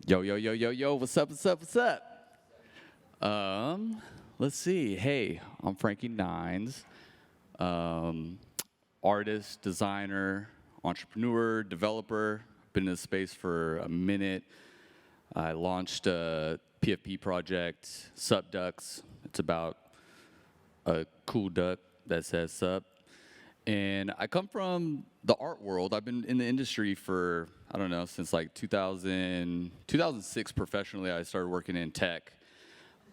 Yo, yo, yo, yo, yo, what's up, what's up, what's up? Let's see. Hey, I'm Franky Nines. Artist, designer, entrepreneur, developer. Been in this space for a minute. I launched a PFP project, Sup Ducks. It's about a cool duck that says sup. And I come from the art world. I've been in the industry for, I don't know, since like 2006 professionally. I started working in tech.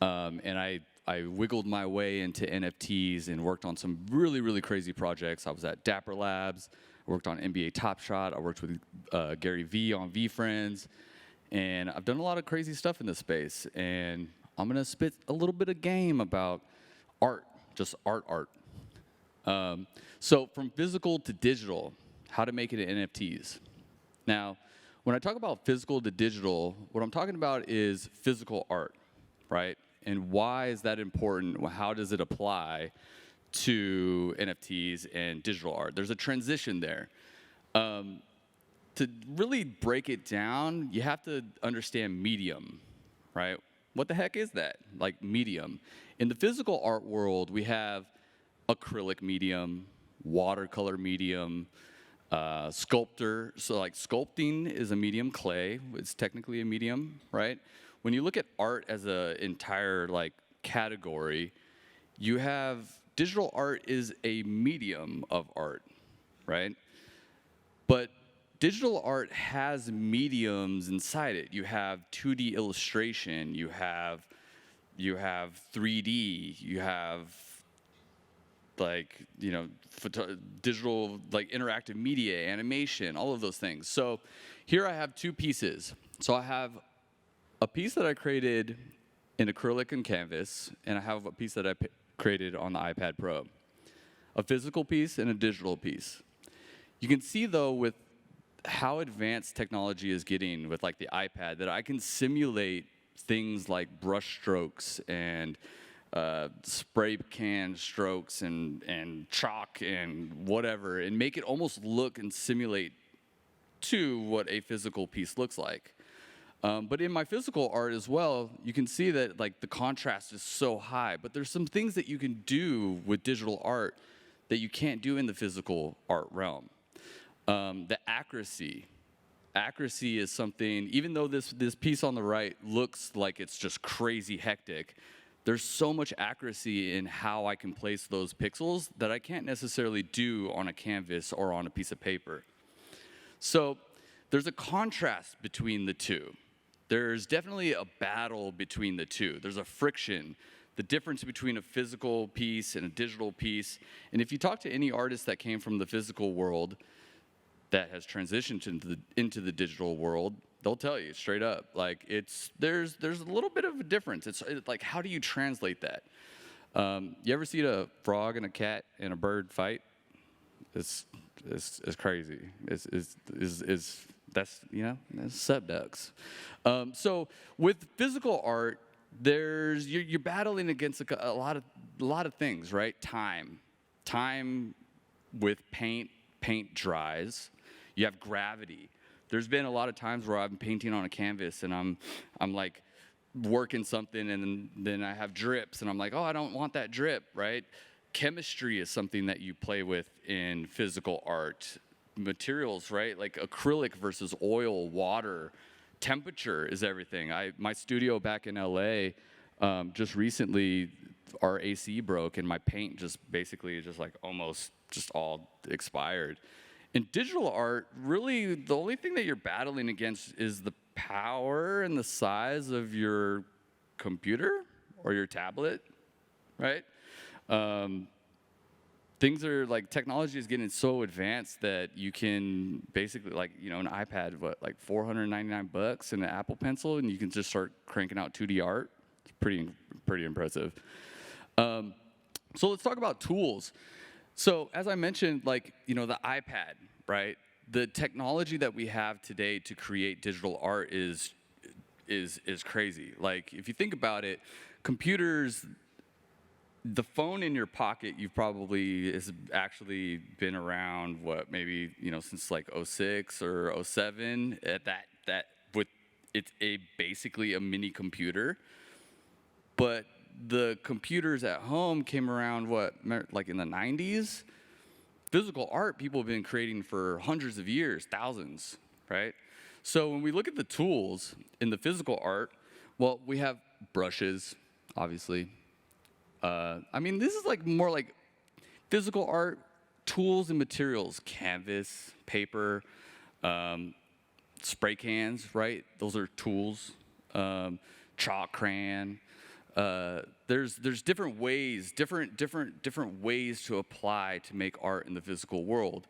And I wiggled my way into NFTs and worked on some really, really crazy projects. I was at Dapper Labs. I worked on NBA Top Shot. I worked with Gary Vee on VFriends. And I've done a lot of crazy stuff in this space. And I'm going to spit a little bit of game about art, just art. So from physical to digital, how to make it in NFTs. Now, when I talk about physical to digital, what I'm talking about is physical art, right? And why is that important? How does it apply to NFTs and digital art? There's a transition there. To really break it down, you have to understand medium, right? What the heck is that? Like medium. In the physical art world, we have acrylic medium, watercolor medium, sculptor. So like sculpting is a medium, clay. It's technically a medium, right? When you look at art as an entire like category, you have digital art is a medium of art, right? But digital art has mediums inside it. You have 2D illustration, you have 3D, you have like, digital, like interactive media, animation, all of those things. So here I have two pieces. So I have a piece that I created in acrylic and canvas, and I have a piece that I created on the iPad Pro. A physical piece and a digital piece. You can see though with how advanced technology is getting with like the iPad that I can simulate things like brush strokes and spray can strokes and chalk and whatever, and make it almost look and simulate to what a physical piece looks like. But in my physical art as well, you can see that like the contrast is so high, but there's some things that you can do with digital art that you can't do in the physical art realm. The accuracy is something, even though this piece on the right looks like it's just crazy hectic, there's so much accuracy in how I can place those pixels that I can't necessarily do on a canvas or on a piece of paper. So there's a contrast between the two. There's definitely a battle between the two. There's a friction, the difference between a physical piece and a digital piece. And if you talk to any artist that came from the physical world that has transitioned into the digital world, they'll tell you straight up, like there's a little bit of a difference. It's like, how do you translate that? You ever see a frog and a cat and a bird fight? It's crazy. That's sup ducks. So with physical art, you're battling against a lot of things, right? Time with paint dries. You have gravity. There's been a lot of times where I'm painting on a canvas and I'm like working something and then I have drips and I'm like, oh, I don't want that drip, right? Chemistry is something that you play with in physical art. Materials, right? Like acrylic versus oil, water, temperature is everything. My studio back in LA, just recently our AC broke and my paint just like almost just all expired. In digital art, really, the only thing that you're battling against is the power and the size of your computer or your tablet, right? Things are like, technology is getting so advanced that you can basically, like, an iPad, like $499 and an Apple Pencil, and you can just start cranking out 2D art. It's pretty impressive. So let's talk about tools. So as I mentioned, like, the iPad, right? The technology that we have today to create digital art is crazy. Like, if you think about it, computers, the phone in your pocket, you've probably has actually been around, maybe, since like 06 or 07 at that with it's basically a mini computer. But the computers at home came around, like in the 90s? Physical art, people have been creating for hundreds of years, thousands, right? So when we look at the tools in the physical art, well, we have brushes, obviously. I mean, this is like more like physical art, tools and materials, canvas, paper, spray cans, right? Those are tools. Chalk crayon. There's different ways, different ways to apply to make art in the physical world.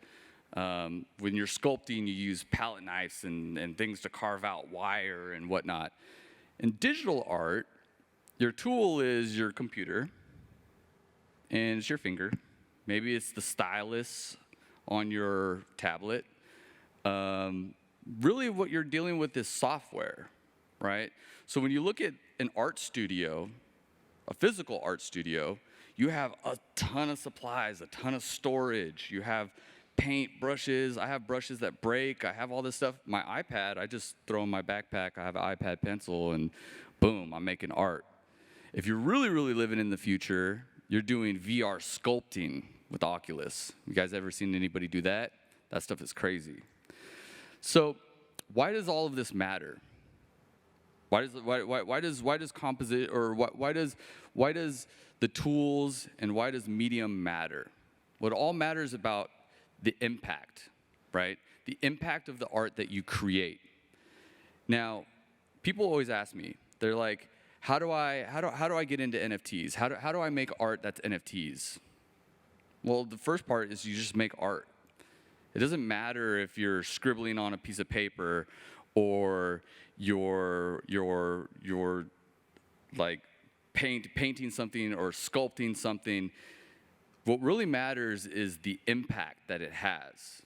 When you're sculpting, you use palette knives and things to carve out wire and whatnot. In digital art, your tool is your computer, and it's your finger. Maybe it's the stylus on your tablet. Really what you're dealing with is software, right? So when you look at an art studio, a physical art studio, you have a ton of supplies, a ton of storage. You have paint, brushes. I have brushes that break. I have all this stuff. My iPad, I just throw in my backpack. I have an iPad pencil, and boom, I'm making art. If you're really, really living in the future, you're doing VR sculpting with Oculus. You guys ever seen anybody do that? That stuff is crazy. So why does all of this matter? Why does composite, or why does the tools and why does medium matter? What all matters about the impact, right? The impact of the art that you create. Now, people always ask me, they're like, how do I get into NFTs? How do I make art that's NFTs? Well, the first part is you just make art. It doesn't matter if you're scribbling on a piece of paper or you're like painting something or sculpting something. What really matters is the impact that it has,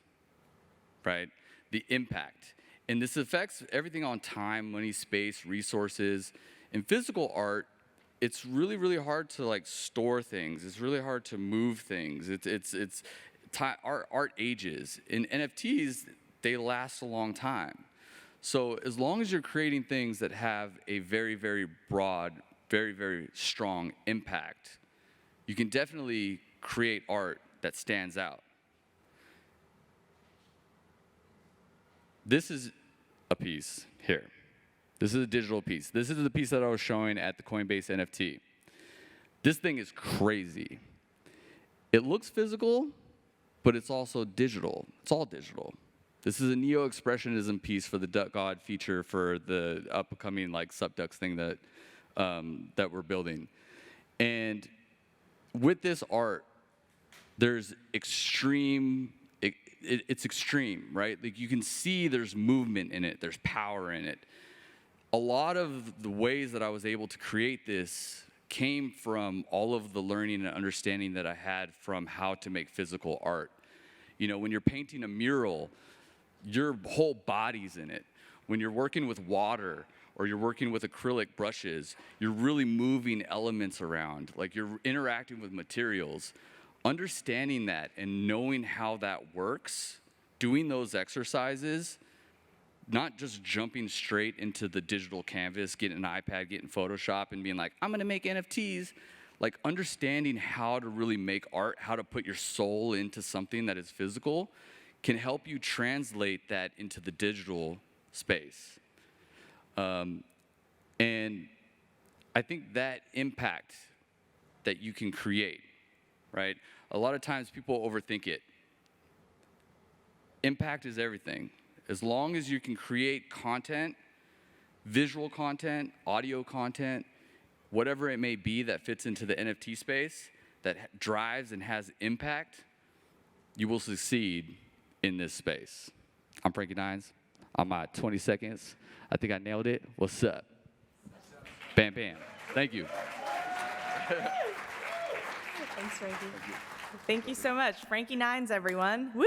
right? The impact. And this affects everything on time, money, space, resources. In physical art, it's really, really hard to like store things. It's really hard to move things. Art ages. In NFTs, they last a long time. So as long as you're creating things that have a very, very broad, very, very strong impact, you can definitely create art that stands out. This is a piece here. This is a digital piece. This is the piece that I was showing at the Coinbase NFT. This thing is crazy. It looks physical, but it's also digital. It's all digital. This is a neo-expressionism piece for the Duck God feature for the upcoming like Subducks thing that that we're building. And with this art, there's extreme. It's extreme, right? Like you can see there's movement in it. There's power in it. A lot of the ways that I was able to create this came from all of the learning and understanding that I had from how to make physical art. You know, when you're painting a mural, your whole body's in it. When you're working with water or you're working with acrylic brushes, you're really moving elements around, like you're interacting with materials. Understanding that and knowing how that works, doing those exercises, not just jumping straight into the digital canvas, getting an iPad, getting Photoshop, and being like, I'm gonna make NFTs. Like understanding how to really make art, how to put your soul into something that is physical, can help you translate that into the digital space. And I think that impact that you can create, right? A lot of times people overthink it. Impact is everything. As long as you can create content, visual content, audio content, whatever it may be that fits into the NFT space, that drives and has impact, you will succeed in this space. I'm Franky Nines. I'm at 20 seconds. I think I nailed it. What's up? Bam, bam. Thank you. Thanks, Franky. Thank you so much. Franky Nines, everyone. Woo!